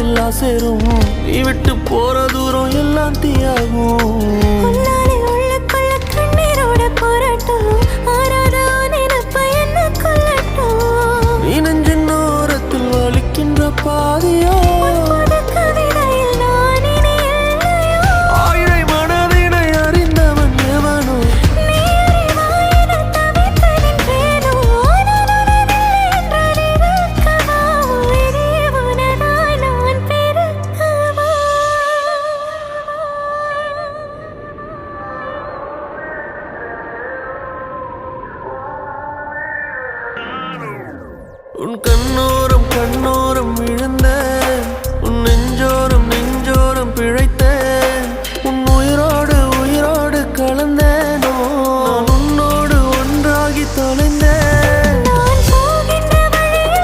இல்லா சேரும் நீ விட்டு போற தூரம் எல்லாம் தீயாகும் உள்ளுக்குள்ள கண்ணீரோட போராட்டம் ஆறாத நினைப்ப என்ன கொல்லட்டும் நீ நெஞ்சின் ஓரத்தில் வலிக்கின்ற பாதியோ கவிதையில் நான் இனி இல்லையோ ஆயிரை மனதினை அறிந்தவன் எவனோ நீ அறிவாயின தவித்து நின்றேனோ நான் உனதில்லை என்றால் இருக்கவா உயிரே உனதாய் நான் பெருக்கவா உன் கண்ணோரம் விழுந்த